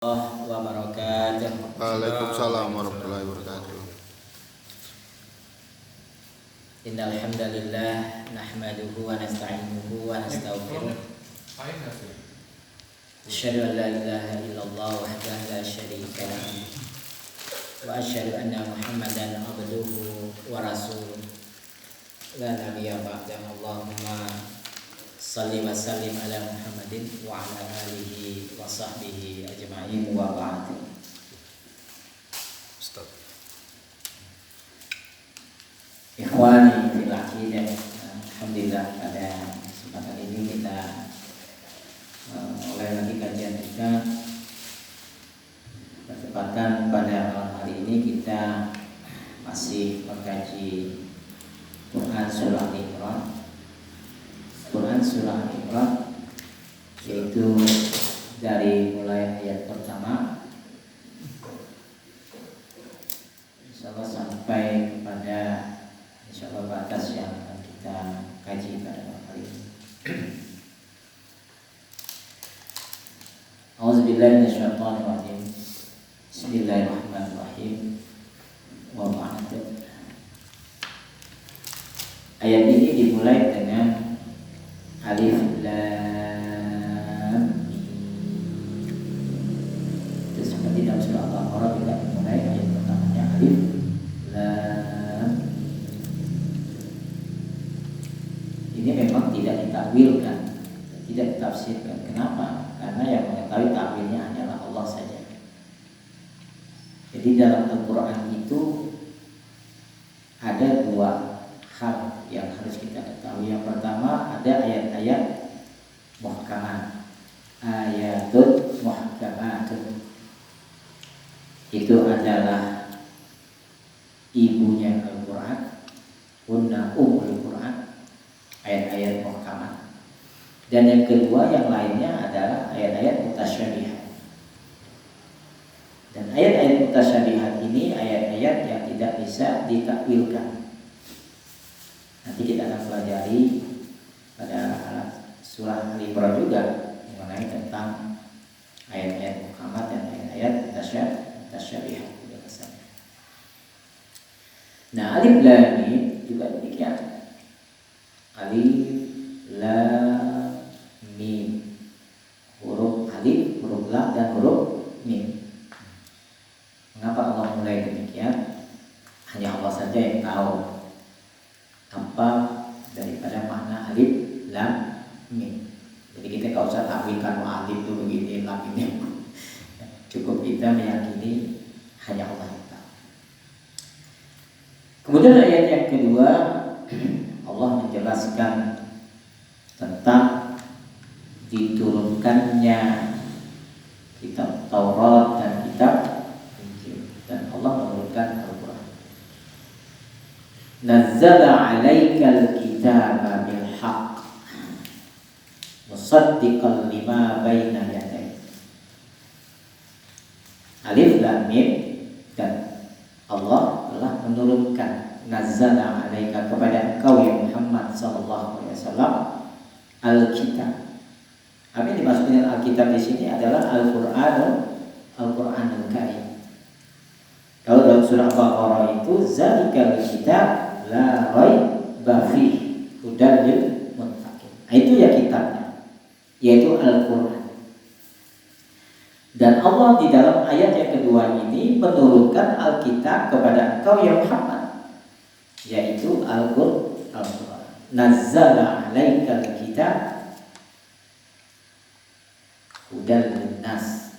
Wabarakatuh. Waalaikumsalam warahmatullahi wabarakatuh. Innal hamdalillah nahmaduhu wa nasta'inuhu wa nastaghfiruh. Asyhadu an la ilaha illallah wahdahu la syarika lah wa asyhadu anna Muhammadan abduhu wa rasuluh. La nabiyya ba'dahu. Allahumma salli wa sallim ala Muhammadin wa ala alihi wa sahbihi ajma'in wa ba'd. Ikhwani fil aqidah, alhamdulillah pada kesempatan ini kita mulai lagi kajian kita. Bertepatan pada malam hari ini kita masih mengkaji Quran surah Al-Imran. Quran surah Al-Imran yaitu dari mulai ayat pertama insyaallah sampai kepada insyaallah batas yang akan kita kaji pada malam hari ini. A'udzubillahi minasyaitonirrajim. Bismillahirrahmanirrahim. Wa ba'd. Ayat ini dimulai dengan alif lam mim. Itu seperti dalam surah Al-Baqarah kita dimulai ayat pertamanya alif lam. Ini memang tidak ditakwilkan, tidak ditafsirkan. Kenapa? Karena yang mengetahui takwilnya hanyalah Allah saja. Jadi dalam Al-Quran itu ada dua hal yang harus kita ketahui. Yang pertama, ada ayat-ayat muhkamat, ayatut muhkamatun. Itu adalah ibunya Al-Quran, hunna ummul Quran, ayat-ayat muhkamat. Dan yang kedua, yang lainnya adalah ayat-ayat mutasyabihat. Dan ayat-ayat mutasyabihat ini ayat-ayat yang tidak bisa ditakwilkan. Nanti kita akan pelajari pada surah Al-Imran juga mengenai tentang ayat-ayat muhkamat dan ayat-ayat mutasyabihat. Nah, alif lam mim juga demikian. Alif lam mim, huruf alif, huruf lam dan huruf mim. Mengapa Allah mulai demikian? Hanya Allah saja yang tahu apa daripada makna alif lam mim. Jadi kita tidak usah takwilkan alif itu begini, lam ini. Cukup kita meyakini hanya Allah yang tahu. Kemudian ayat yang kedua, Allah menjelaskan tentang diturunkannya kitab Taurat dan kitab Injil, dan Allah menurunkan Al-Quran. Nazzala 'alaikal kitaba bil haqq musaddiqan lima baina yadayhi. Alif lam mim, dan Allah telah menurunkan, nazzala 'alaika, kepada engkau ya Muhammad sallallahu alaihi wasallam, al-kitab. Apa yang dimaksud dengan Alkitab di sini adalah Al-Qur'anul Karim. Kalau dalam surah Al-Baqarah itu zalikal kitab la raiba fihi hudan lil muttaqin. Itu ya kitabnya, yaitu Al-Qur'an. Dan Allah di dalam ayat yang kedua ini menurunkan Alkitab kepada engkau ya Muhammad, yaitu Al-Qur'an. Nazzala 'alaikal kitab hudan linnas,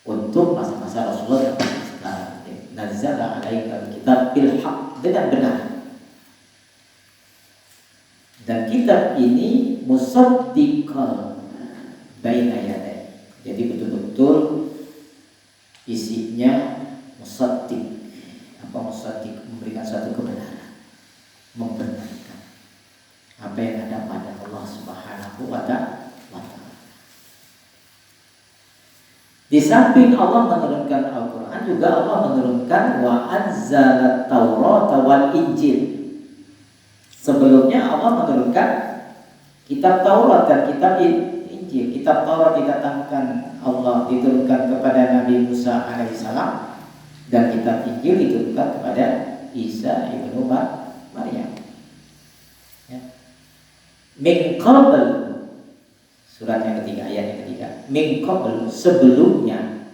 untuk masa-masa Rasulullah sekarang. Nazzala 'alaikal kitab bil haqq, dengan benar. Dan kitab ini musaddiqan baina yaday. Jadi betul-betul isinya musaddiq. Apa musaddiq? Memberikan suatu kebenaran, membenarkan apa yang ada pada Allah Subhanahu wa ta'ala. Di samping Allah menurunkan Al-Quran, juga Allah menurunkan wa anzala Taurata wal Injil. Sebelumnya Allah menurunkan kitab Taurat dan kitab Injil. Kitab Taurat dikatakan Allah Taurat diturunkan kepada Nabi Musa alaihissalam dan kitab Injil diturunkan kepada Isa ibnu Maryam. Ya. Min qabl, surat yang ketiga, ayat yang ketiga. Min qabl, sebelumnya.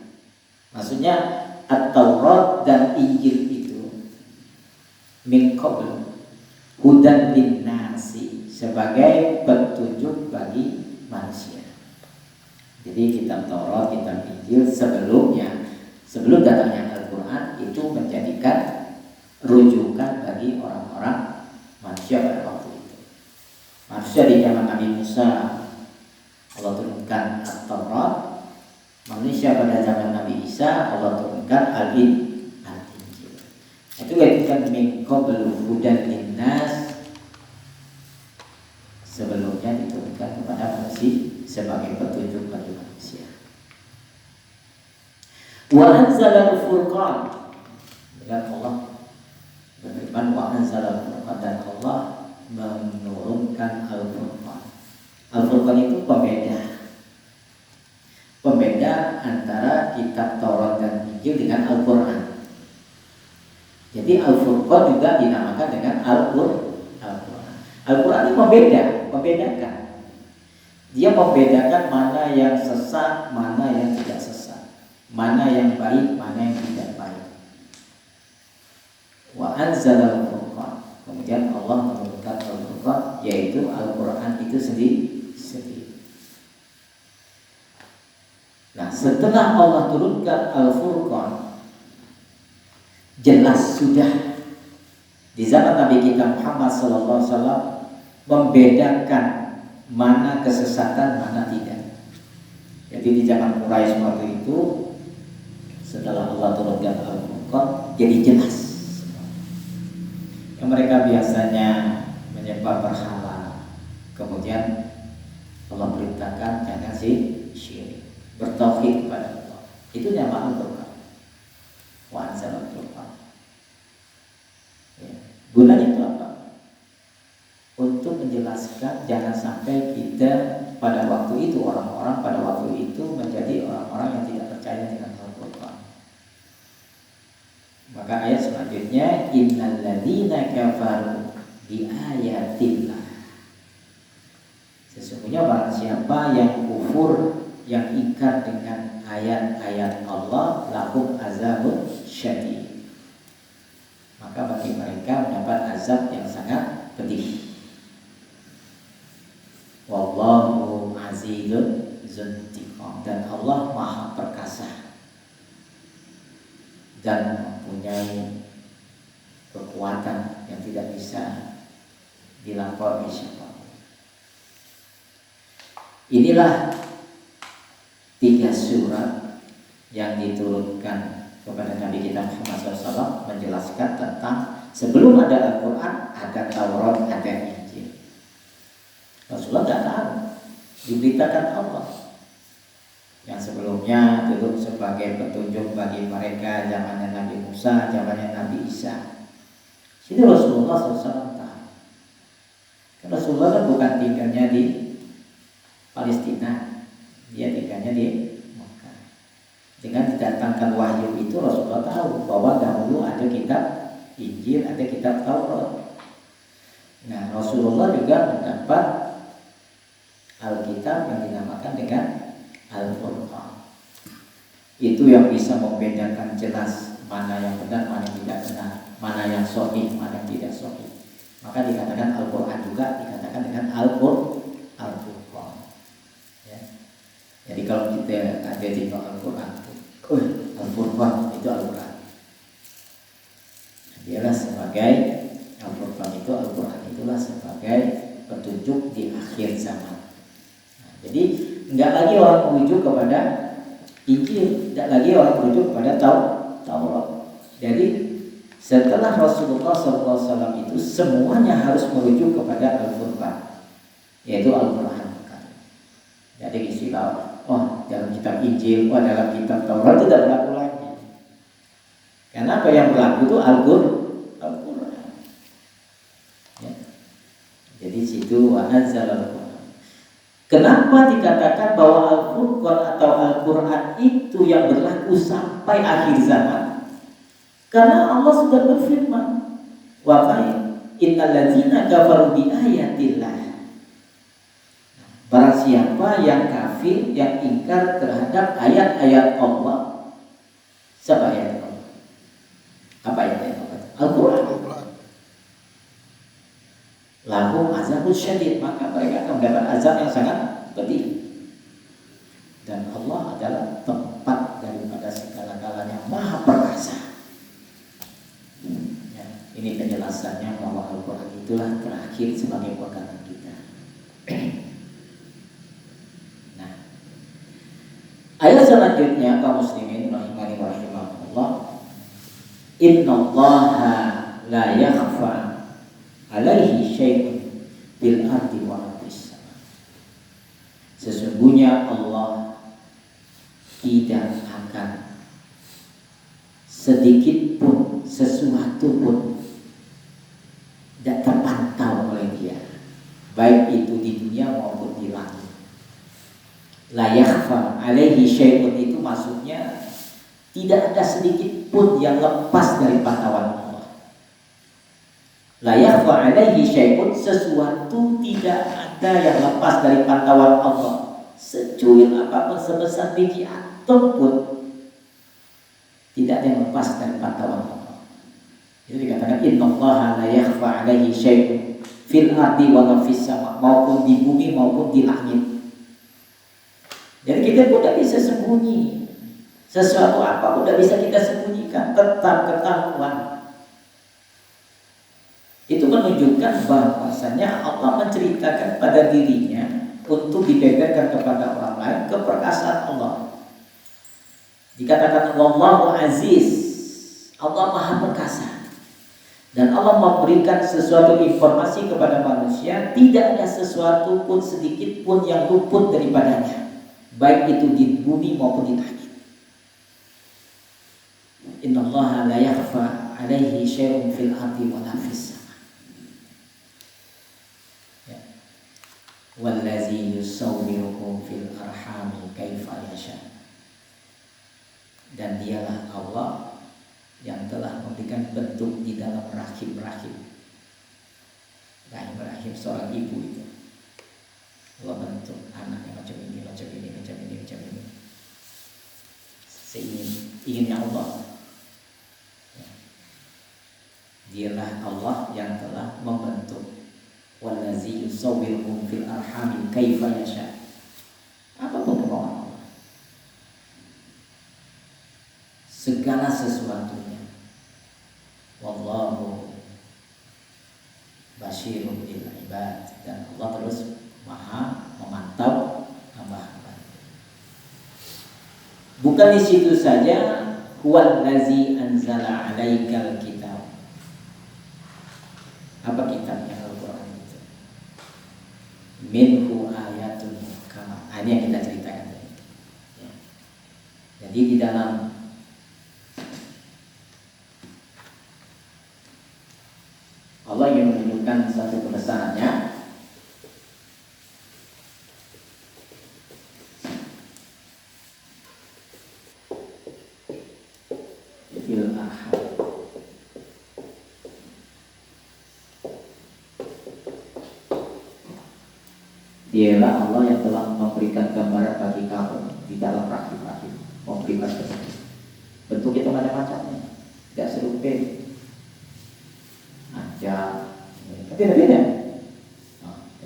Maksudnya At-Taurat dan Injil itu min qabl hudan linnasi, sebagai petunjuk bagi manusia. Jadi kitab Taurat, kitab Injil sebelumnya, sebelum datangnya Al-Quran, itu menjadikan rujukan bagi orang-orang manusia pada waktu itu. Manusia di zaman Nabi Musa Allah turunkan At-Taurat, manusia pada zaman Nabi Isa Allah turunkan Al-Injil. Itu kan min qablu hudan linnas, sebelumnya diturunkan kepada manusia sebagai petunjuk bagi manusia. Wa anzala al-furqan, dan Allah berfirman wa anzala al-furqan, dan Allah menurunkan al-furqan. Al-furqan itu pembeda antara kitab Taurat dan Injil dengan Al-Quran. Jadi Al-Furqan juga dinamakan dengan Al-Quran. Al-Quran itu membedakan. Dia membedakan mana yang sesat, mana yang tidak sesat, mana yang baik, mana yang tidak baik. Wa anzala al-furqan, kemudian Allah menurunkan Al-Furqan, yaitu Al-Quran itu sendiri. Nah, setelah Allah turunkan Al-Furqan, jelas sudah di zaman Nabi kita Muhammad SAW membedakan mana kesesatan, mana tidak. Jadi di zaman Quraisy waktu itu, setelah Allah turunkan Al-Furqan, jadi jelas. Yang mereka biasanya menyembah berhala, kemudian Allah perintahkan jangan syirik, bertauhid kepada Allah. Itu nama Al-Furqan. Wa anzala al-Furqan. Ya. Gunanya itu apa? Untuk menjelaskan jangan sampai kita pada waktu itu, orang-orang pada waktu itu menjadi orang-orang yang tidak percaya dengan Al-Quran. Maka ayat selanjutnya, innal ladzina kafaru bi ayatillah, sesungguhnya barang siapa yang kufur, yang ingkar dengan ayat-ayat Allah, lahum azabun syadid, maka bagi mereka mendapat azab yang sangat pedih. Wallahu azizun dzuntiqam, dan Allah maha perkasa dan mempunyai kekuatan yang tidak bisa dilampaui siapapun. Inilah 3 surat yang diturunkan kepada Nabi kita Muhammad SAW, menjelaskan tentang sebelum ada Al-Quran, ada Taurat, ada Injil. Rasulullah tidak tahu, diberitakan Allah. Yang sebelumnya duduk sebagai petunjuk bagi mereka zamannya Nabi Musa, zamannya Nabi Isa. Itu Rasulullah SAW tahu. Karena Rasulullah kan bukan tinggalnya di Palestina, dia tinggalnya di Mekah. Dengan didatangkan wahyu itu Rasulullah tahu bahwa dahulu ada kitab Injil, ada kitab Taurat. Nah, Rasulullah juga mendapat Alkitab yang dinamakan dengan Al-Furqan. Itu yang bisa membedakan jelas mana yang benar, mana yang tidak benar, mana yang sahih, mana yang tidak sahih. Maka dikatakan Al-Quran juga dikatakan dengan Al-Furqan. Ya. Jadi kalau kita ada di Al-Quran, Al-Furqan itu Al-Quran. Dialah sebagai Al-Furqan itu, Al-Quran itulah sebagai petunjuk di akhir zaman. Jadi enggak lagi orang merujuk kepada Injil, tidak lagi orang merujuk kepada Taurat. Jadi setelah Rasulullah SAW itu semuanya harus merujuk kepada Al-Furqan, yaitu Al-Quran. Jadi istilah dalam kitab Injil, dalam kitab Taurat tidak berlaku lagi. Karena apa yang berlaku itu Al-Quran. Ya. Jadi situ wa anzala al-Quran. Kenapa dikatakan bahwa Al-Furqan atau Al-Quran itu yang berlaku sampai akhir zaman. Karena Allah sudah berfirman, wa innal ladzina kafaru bi ayatillah. Barang siapa yang kafir, yang ingkar terhadap ayat-ayat Allah. Siapa ayat Allah? Apa ayat Allah? Al-Quran. Lahum azabun syadid, maka mereka akan mendapat azab yang sangat pedih. Dan Allah adalah tempat daripada segala-galanya, maha perkasa. Ya, ini penjelasannya bahwa Al-Quran itulah terakhir sebagai pegangan kita. Nah, ayat selanjutnya kaum muslimin rahimani wa rahimakumullah. Innallaha la yakhfa alaihi syai'un bil ardi wa fis sama. Sesungguhnya Allah tidak akan sedikit pun sesuatu pun tidak terpantau oleh Dia, baik itu di dunia maupun di langit. La yakhfa alaihi syai'un itu maksudnya tidak ada sedikit pun yang lepas dari pantauan Allah. La yakhfa alaihi syai'un, sesuatu tidak ada yang lepas dari pantauan Allah. Secuil apapun, sebesar biji atom pun tidak ada yang lepas dari pantauan Allah. Itu dikatakan innallaha la yakhfa alaihi syai'un fil ardi wa fis sama, maupun di bumi maupun di langit. Jadi kita pun tidak bisa sembunyi. Sesuatu apapun tidak bisa kita sembunyikan, tetap ketahuan. Itu menunjukkan bahwasanya Allah menceritakan pada dirinya untuk dibeberkan kepada orang lain keperkasaan Allah. Dikatakan wallahu aziz, Allah maha perkasa. Dan Allah memberikan sesuatu informasi kepada manusia, tidak ada sesuatu pun sedikit pun yang luput daripadanya, baik itu di bumi maupun di langit. Innallaha la yakhfa alaihi syai'un fil ardi wa la fis sama. Wallazi yusawwirukum fil arhami kaifa yasha. Dan dialah Allah yang telah memberikan bentuk di dalam rahim-rahim. Rahim-rahim seorang ibu itu. Allah bentuk anaknya macam ini, macam ini, macam ini, macam ini. Inginnya Allah. Dialah Allah yang telah membentuk. Wallazi yusawwirukum fil arhami kaifa yasha. Apapun kemauan Allah, segala sesuatunya. Wallahu basyirun bil ibad. Dan Allah terus maha memantau hamba-hamba. Bukan di situ saja, huwallazi anzala 'alaikal kitab. Apa kitabnya? Minhu ayatun muhkamat. Ini yang kita ceritakan tadi. Ya. Jadi di dalam Allah yang menunjukkan satu kebesarannya. Fil arham. Dialah Allah yang telah memberikan gambaran bagi kamu di dalam rahim-rahim, memberikan bentuk itu macam-macamnya, tidak serupa, aja, beda-beda.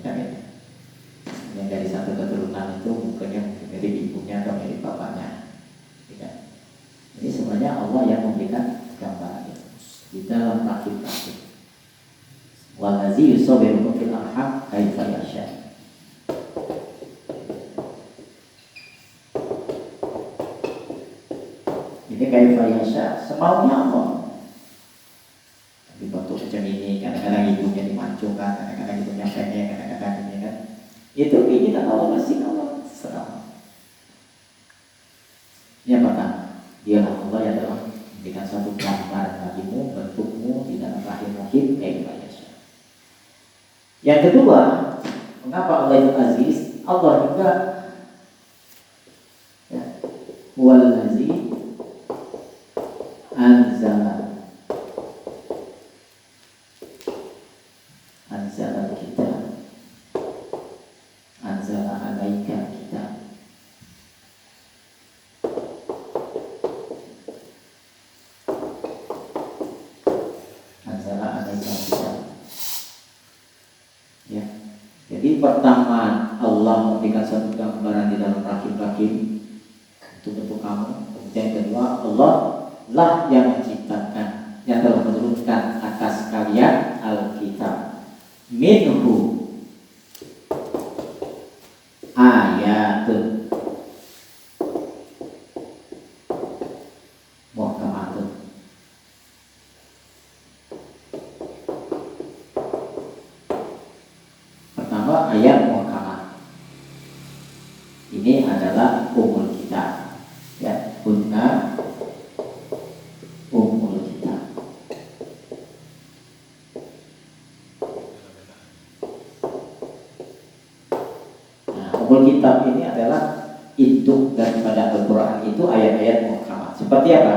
Beda-beda. Yang dari satu keturunan itu bukannya dari ibunya atau dari bapaknya, tidak. Ini sebenarnya Allah yang memberikan gambaran itu di dalam rahim-rahim. Wallazi yusawwirukum fil arham kaifa yasha. Ini kayak Fayasha, semaunya Allah. Dibentuk macam ini, kadang-kadang ibunya dimancungkan, kadang-kadang ibunya pendek, kadang-kadang ini kan. Itu keinginan Allah, masih Allah serah. Yang pertama, dialah Allah yang telah memberikan satu gambar bagimu, bentukmu di dalam rahim-rahim kayak Fayasha. Yang kedua, mengapa Allah itu aziz? Allah juga Huwallazi anzala kitab, anzala alaika kitab. Anzala alaika kitab. Ya. Jadi pertama Allah memberikan satu gambaran di dalam rahim-rahim untuk kamu. Kemudian kedua, Allah lah yang menciptakan, yang telah menurunkan atas kalian Alkitab. Minhu ayatun muhkamatun. Pertama, ayat muhkamat. Ini adalah umul kitab. Ya, kunna umul kitab. Nah, umul kitab ini adalah induk daripada Al-Quran, itu ayat-ayat muhkamat. Seperti apa?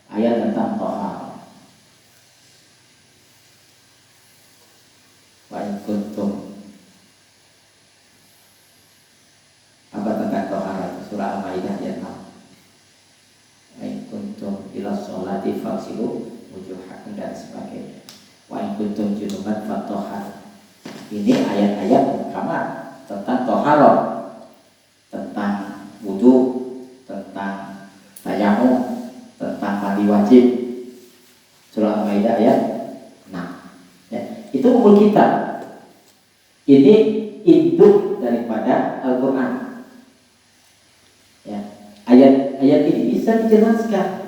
Ayat tentang Toha. Wa in kuntum, apa tentang Toha? Surah Al-Maidah ayat 6. Wa in kuntum ila sholati faghsilu wujuhakum dan sebagainya. Wa in kuntum junuban fatahharu. Ini ayat-ayat muhkamat tentang toharoh, tentang wudu, tentang tayamum, tentang mandi wajib. Surah Al-Maidah ayat 6. Ya, itu umul kitab. Ini induk daripada Al-Quran. Ya, ayat ini bisa dijelaskan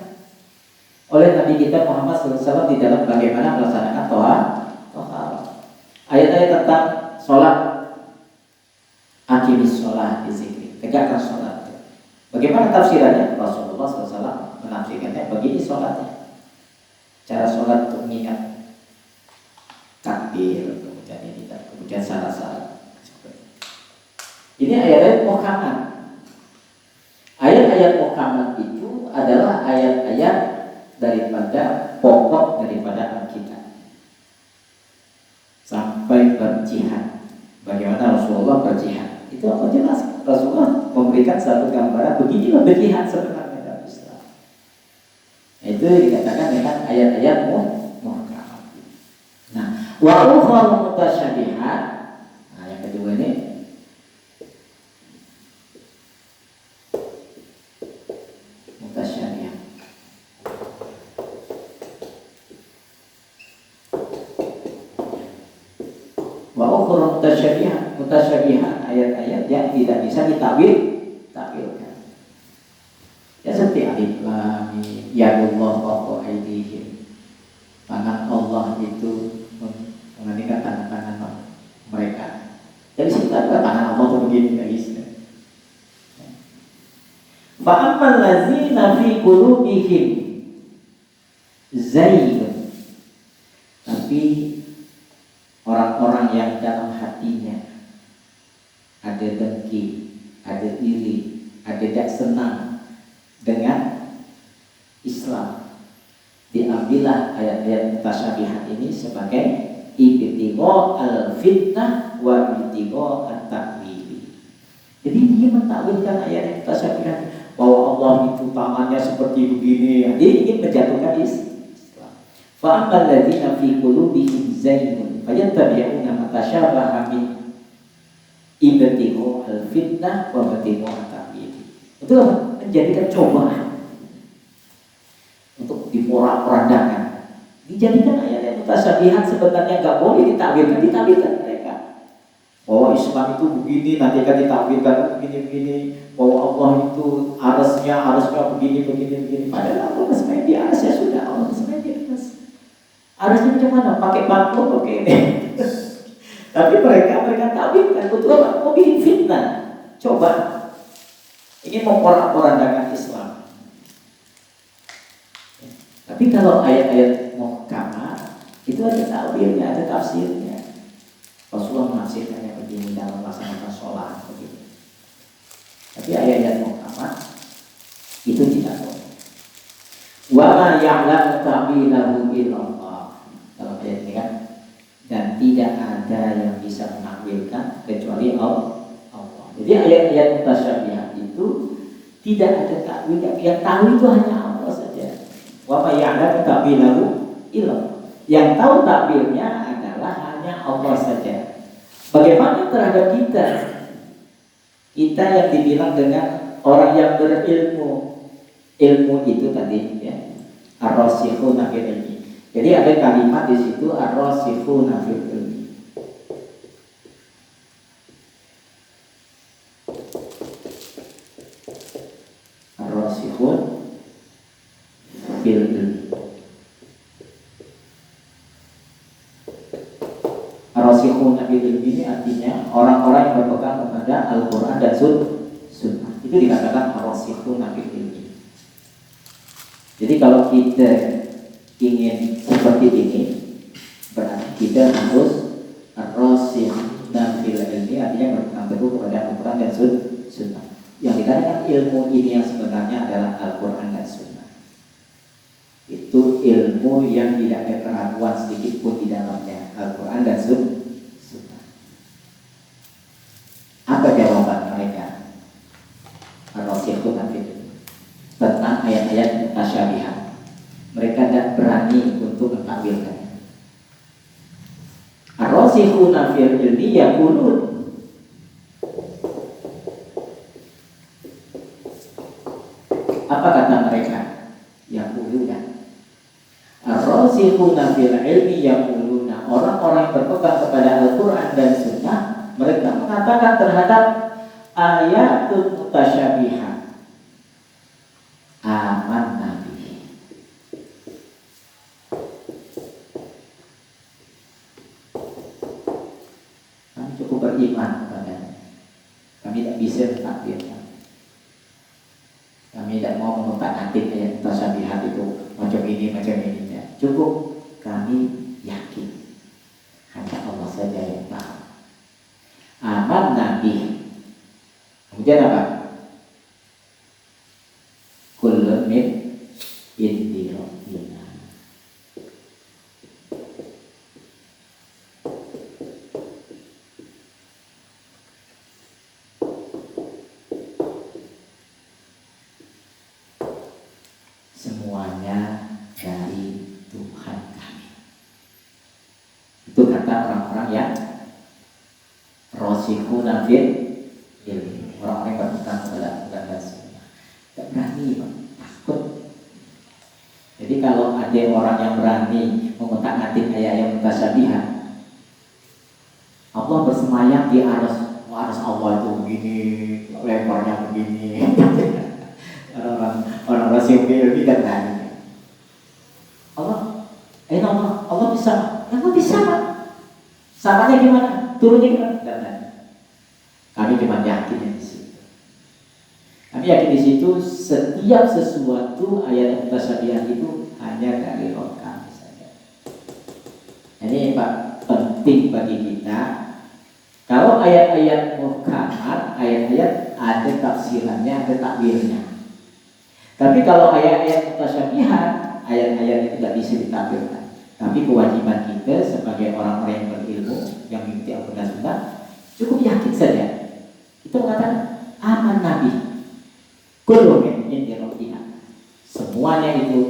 oleh Nabi kita Muhammad SAW di dalam bagaimana melaksanakan toharoh. Ayat-ayat tentang sholat, akimis sholat di zikri, tegakkan sholat. Bagaimana tafsirannya? Rasulullah SAW menafsirkannya begini sholatnya. Cara sholat untuk mengingat takbir, kemudian ini, kemudian syarat-syarat. Ini ayat-ayat muhkamat. Ayat-ayat muhkamat itu adalah ayat-ayat daripada pokok daripada Alkitab. Sampai berjihad, bagaimana Rasulullah berjihad, itu apa jelas. Rasulullah memberikan satu gambaran beginilah berjihad sebenarnya dalam Islam. Itu dikatakan dengan ayat-ayat muhkamat. Nah, wa ukhra mutasyabihat. Nah, yang kedua ini mutasyabihat. Wa ukhra mutasyabihat, ayat-ayat yang tidak bisa takwilkan. Ya seperti alif lam mim, yadullah fawqa aydihim. Tangan Allah itu mengalihkan tangan-tangan mereka. Jadi situ ada tangan Allah itu begini guys. Fa ammal ladzina fi qulubihim zaygun. Tapi orang-orang yang dalam hatinya ada dengki, ada iri, ada tidak senang dengan Islam, diambillah ayat-ayat mutasyabihat ini sebagai ibtigha al-fitnah wa ibtigha at-ta'wil. Jadi dia mentakwilkan ayat mutasyabihat bahwa Allah itu tangannya seperti begini. Dia ingin menjatuhkan Islam. Fa ammal ladzina fi qulubihim zaygun fayattabi'una ma tasyabaha min ibtigha al-fitnah wa ibtigha at-ta'wil. Itu menjadikan cobaan untuk diporak-porandakan. Dijadikan ayat-ayat mutasyabihat sebenarnya nggak boleh ditakwilkan mereka. Bahwa Islam itu begini, nanti akan ditakwilkan begini. Bahwa Allah itu harusnya begini. Padahal Allah sebenarnya di atas ya sudah, Allah sebenarnya di atas. Harusnya macam mana? Pakai bangku, pakai ini. Tapi mereka takwilkan betul apa? Mau bikin fitnah, coba ingin memporak-porandakan Islam. Tapi kalau ayat-ayat muhkamat itu ada takwilnya, ada tafsirnya. Rasulullah menafsirkannya begini dalam melaksanakan sholat begini. Tapi ayat-ayat muhkamat Wa ma ya'lamu ta'wilahu illallah. Kalau ayat ini kan, dan tidak ada yang bisa menakwilkan kecuali Allah. Jadi ayat-ayat mutasyabihat itu tidak ada takwil, yang tahu itu hanya Allah saja. Wa ma ya'lamu ta'wilahu illallah. Yang tahu takwilnya adalah hanya Allah saja. Bagaimana terhadap kita? Kita yang dibilang dengan orang yang berilmu. Ilmu itu tadi ya, ar-rasikhuna fil ilmi. Jadi ada kalimat di situ ar-rasikhuna fil ilmi. Ar-rasikhun fil ilmi. Ar-rasikhuna fil ilmi ini artinya orang-orang yang berpegang kepada Al-Qur'an dan Sunnah. Itu dikatakan ar-rasikhuna fil ilmi. Jadi kalau kita ingin seperti ini, berarti kita harus ar-rasikhuna fil ilmi, artinya berpegang teguh kepada Al-Qur'an dan Sunnah. Yang dikatakan ilmu ini yang sebenarnya adalah Al-Qur'an dan Sunnah. Itu ilmu yang tidak ada keraguan sedikit pun di dalamnya, Al-Qur'an dan Sunnah. Apa jawaban mereka? Ar-rasikhuna fil ilmi tentang ayat-ayat mutasyabihat. Mereka tidak berani untuk mentakwilkannya. Ar-rasikhuna fil ilmi yaqulun. Apa kata mereka? Yaquluna. Ar-rasikhuna fil ilmi yaquluna. Orang-orang yang berpegang kepada Al-Qur'an dan Sunnah, mereka mengatakan terhadap ayatul mutasyabihat, aman nabi. Kami cukup beriman kepadanya. Kami tidak bisa mentakwilkan. Kami tidak mau mengotak-atik ayat mutasyabihat itu macam ini. Cukup kami yakin hanya Allah saja yang tahu. Aman nabi. Kemudian apa? Kullun min indi rabbina. Semuanya dari Tuhan kami. Itu kata orang-orang yang rasikhuna fil ilmi, orang-orang yang berpegang kepada Al-Qur'an dan Sunnah. Tidak berani, takut. Jadi kalau ada orang yang berani mengotak-atik ayat-ayat mutasyabihat, Allah bersemayam di aras Allah itu begini, lebarnya begini. Orang rasyid ilmi dan berani. Allah bisa, Allah bisa Pak. Samanya gimana? Turunnya gimana? Dan kami cuma yakin di situ. Kami yakin di situ setiap sesuatu ayat mutasyabihat itu hanya dari Roh kami saja. Ini Pak, penting bagi kita. Kalau ayat-ayat muhkamat, ayat-ayat ada tafsirannya, ada takwilnya. Tapi kalau ayat-ayat mutasyabihat, ayat-ayat itu tidak bisa ditakwilkan. Tapi kewajiban kita sebagai orang-orang yang berilmu, yang mengikuti Al-Qur'an dan Sunnah, cukup yakin saja. Kita mengatakan aman nabi. Kullu min indi rabbina. Semuanya itu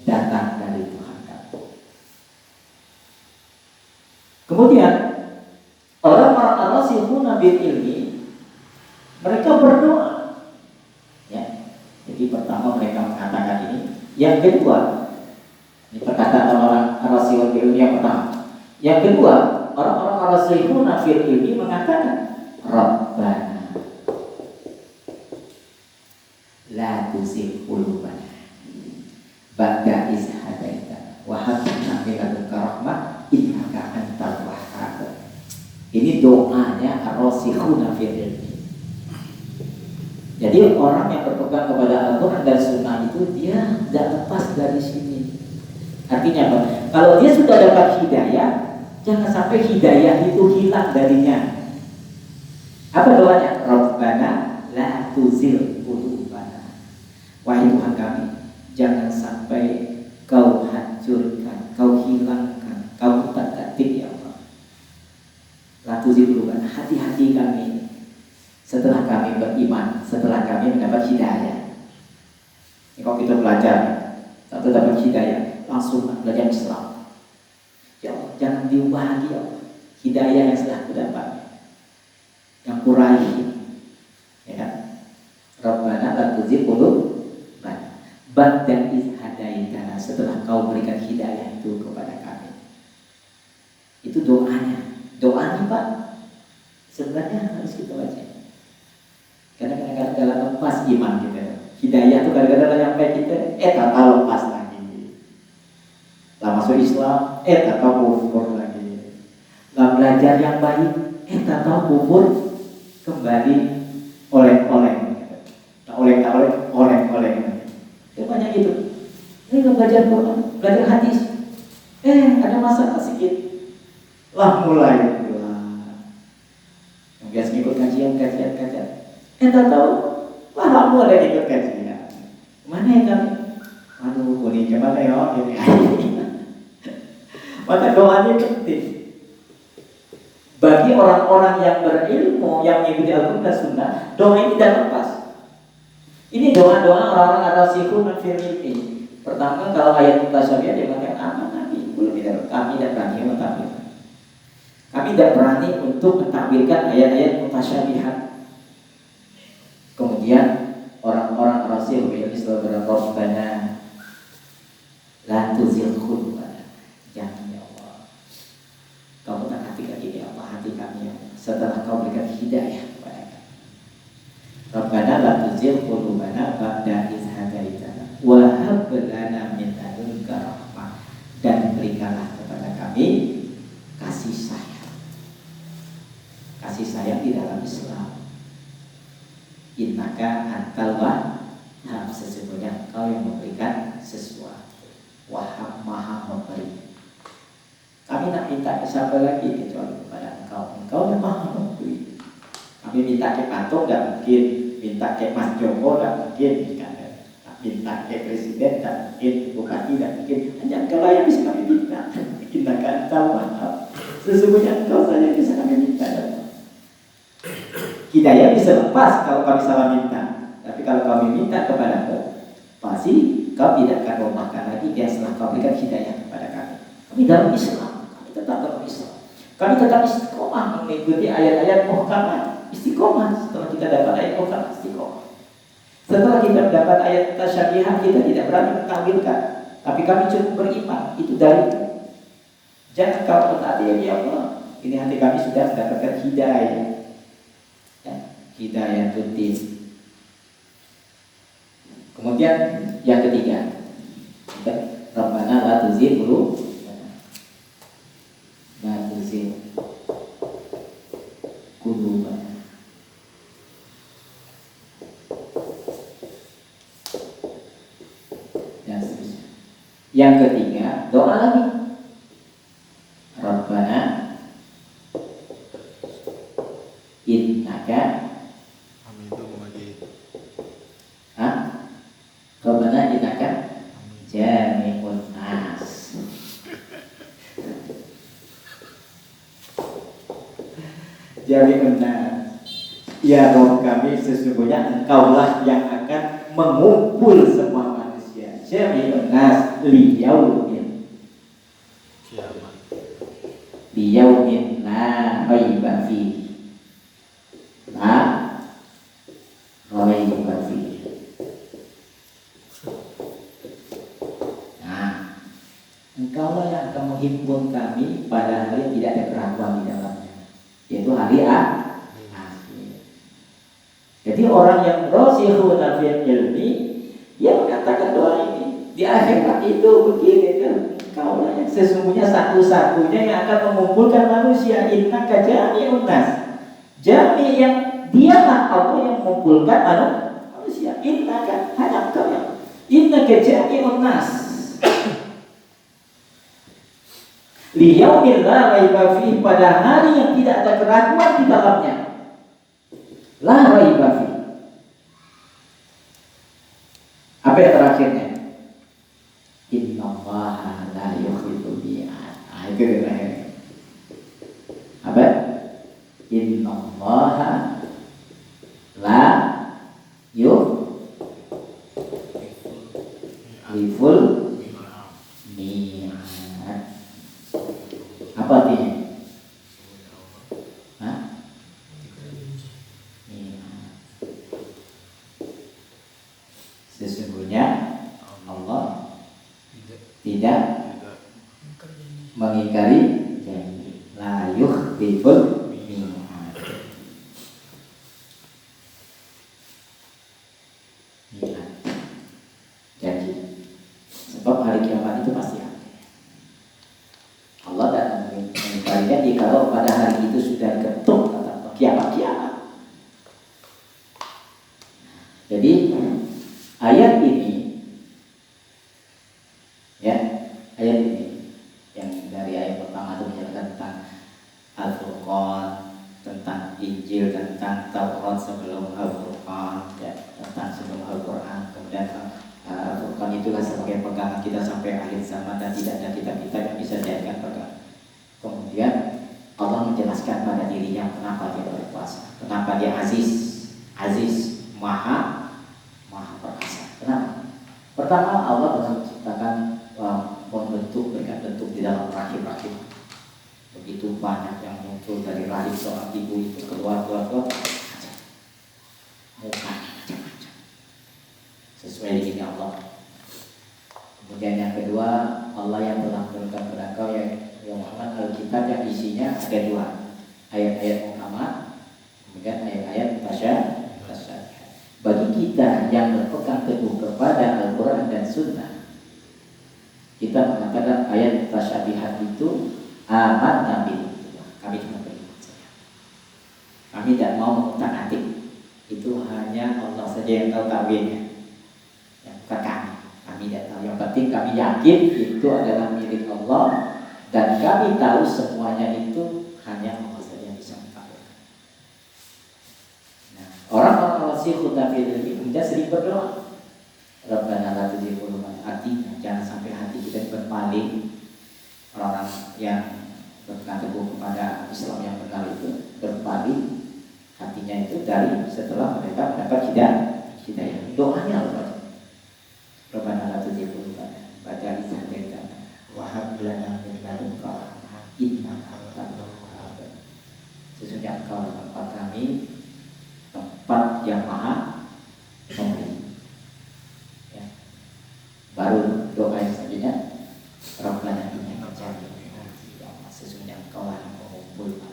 datang dari Tuhan kami. Kemudian orang-orang ar-rasikhuna fil ilmi, mereka berdoa. Ya. Jadi pertama mereka mengatakan ini. Yang kedua, ini perkataan orang ar-rasikhuna fil ilmi yang pertama. Yang kedua, orang-orang ar-rasikhuna fil ilmi mengatakan Rabbana la tuzigh qulubana ba'da idh hadaitana wa hab lana min ladunka rahmah innaka antal wahhab. Ini doanya ar-rasikhuna fil ilmi. Jadi orang yang berpegang kepada Al-Qur'an dan Sunnah itu dia tidak lepas dari sini. Artinya apa? Kalau dia sudah dapat hidayah, jangan sampai hidayah itu hilang darinya. Apa doanya? Rabbana la tuzigh qulubana. Wahai Tuhan kami, jangan sampai Kalau kita belajar, satu dapat hidayah, langsung belajar Islam. Ya Allah, jangan diubah lagi ya Allah. Hidayah yang sudah aku dapat, yang kuraih, ya kan? Rabbana la tuzigh qulubana ba'da idh hadaitana, setelah kau berikan hidayah itu kepada kami. Itu doanya. Doa nih Pak, sebenarnya harus kita baca. Karena kadang-kadang dalam lepas iman kita, hidayah itu kadang-kadang nyampe kita, tak tahu lepas lagi. Lah masuk Islam, tak tahu kufur lagi. Lah belajar yang baik, tak tahu kufur kembali oleh-oleh. Tak oleh-oleh. Itu banyak gitu. Ini nggak belajar Quran, belajar hadis. Ada masalah sedikit. Lah mulai yang biasa ikut kajian. Tak tahu, wah kamu ada ikut kajian. Mana ya kami? Aduh, boleh gimana ya ini. Maka doa ini penting bagi orang-orang yang berilmu, yang mengikuti Al-Quran dan Sunnah. Doa ini tidak lepas. Ini doa-doa orang-orang ar-rasikhun fil ilmi. Pertama, kalau ayat mutasyabih dia mengatakan aman Nabi, belum tidak, kami tidak berani mentakwilkan. Kami tidak berani untuk mentakwilkan ayat-ayat mutasyabihat. Kemudian orang-orang rasul ini selalu berdoa, la tuzigh qulubana, jangan ya Allah, kamu tak hati kami ya Allah, hati kami ya Allah, setelah kau berikan hidayah kepada kami. Rabbana la tuzigh qulubana ba'da idh hadaitana wa hab lana min ladunka rahmah, dan berikanlah kepada kami kasih sayang di dalam Islam. Innaka antal wahhab, sesungguhnya engkau yang memberikan sesuatu. Wahhab, maha memberi. Kami nak minta ke siapa lagi kecuali kepada engkau. Engkau yang maha memberi. Kami minta ke patung tak mungkin, minta ke Mas Joko tak mungkin, minta ke presiden tak mungkin, bupati tak mungkin. Hanya engkau yang bisa kami minta. Innaka antal wahhab, sesungguhnya engkau saja yang bisa kami minta. Hidayah bisa lepas kalau kami salah minta. Tapi kalau kami minta kepada kau, pasti kau tidak akan melemahkan lagi dia setelah kau berikan hidayah kepada kami. Kami dalam Islam, kami tetap dalam Islam. Kami tetap istiqomah mengikuti ayat-ayat muhkamah. Istiqomah setelah kita dapat ayat muhkamah, istiqomah. Setelah kita mendapat ayat tasyabihat, kita tidak berani mentakwilkan. Tapi kami cukup beriman, itu dari. Jangan kau mentaati ya Allah. Ini hati kami sudah mendapatkan hidayah. Hidayah tutin. Kemudian yang ketiga, Rabbana la tuzigh qulubana. Dan seterusnya. Yang ketiga, doa lagi. Rabbana innaka Rabbana innaka jami'un nas. Jami'un nas. Ya Rabb kami, sesungguhnya engkaulah yang akan mengumpul semua manusia. Jami'un nas liyaumin la raiba fihi. La raiba fihi. Engkaulah yang akan menghimpun kami pada hari yang tidak ada keraguan di dalamnya, yaitu hari akhir. Jadi orang yang rasikhun fil ilmi, dia mengatakan doa ini di akhirat itu begini kan, engkaulah yang sesungguhnya satu-satunya yang akan mengumpulkan manusia. Innaka jami'un nas, jami' yang dialah Allah yang mengumpulkan manusia. Innaka, hanya engkau yang innaka jami'un nas liyaumil la raiba fihi, pada hari yang tidak ada keraguan di dalamnya. La raiba fihi. Apa yang terakhirnya? Innallaha la yukhlifu mi'ad. Itu yang terakhir. Apa? Innallaha la yukhlifu takliful mi'ad. Apa artinya? Hah? Mi'ad. Sesungguhnya Allah tidak mengingkari janji. La yukhliful mi'ad. Mi'ad. Janji. Sebab hari kiamat itu pasti ada. Allah tidak mengingkari janji kalau pada hari itu sudah ketuk kata kiamat. Jadi ayat ini ya, ayat ini yang dari ayat pertama itu menjelaskan tentang Al-Furqan, tentang Injil, tentang Taurat sebelum Al-Furqan, ya, tentang sebelum Al-Quran. Kemudian Al-Furqan itulah sebagai pegangan kita sampai akhir zaman dan tidak ada kitab-kitab yang bisa dijadikan pegangan. Kemudian Allah menjelaskan pada dirinya kenapa dia berkuasa, kenapa dia aziz, maha perkasa. Kenapa? Pertama, Allah telah menciptakan berikan bentuk di dalam rahim-rahim. Begitu banyak yang muncul dari rahim seorang ibu itu keluar muka macam-macam sesuai dengan Allah. Kemudian yang kedua, Allah yang telah memberikan kepada engkau yang Muhammad Alkitab yang isinya ada dua, ayat-ayat Muhammad, kemudian ayat-ayat tasyabih. Bagi kita yang berpegang teguh kepada Al-Quran dan Sunnah, kita mengatakan ayat tasyabihat itu aman nabi. Kami cuma beriman saja. Kami tidak mau mengutak-atik. Itu hanya Allah saja yang tahu takwilnya. Yang bukan kami. Kami tidak tahu. Yang penting kami yakin itu adalah milik Allah dan kami tahu semuanya itu hanya Allah saja yang bisa mengetahui. Nah, orang-orang wasikhun fil ilmi kemudian sering berdoa. Rabbana la tuzigh qulubana, artinya jangan sampai hati kita berpaling. Orang yang berpegang teguh kepada Islam yang benar itu berpaling hatinya itu dari setelah mereka mendapat hidayah. Doanya Allah. Rabbana la tuzigh qulubana ba'da idh hadaytana wa hab lana min ladunka rahmah innaka antal wahhab. Sesungguhnya Engkau tempat kami, tempat yang maha memberi. Baru doa yang selanjutnya, Rabbana innaka jami'ul, sesungguhnya Engkau yang mengumpulkan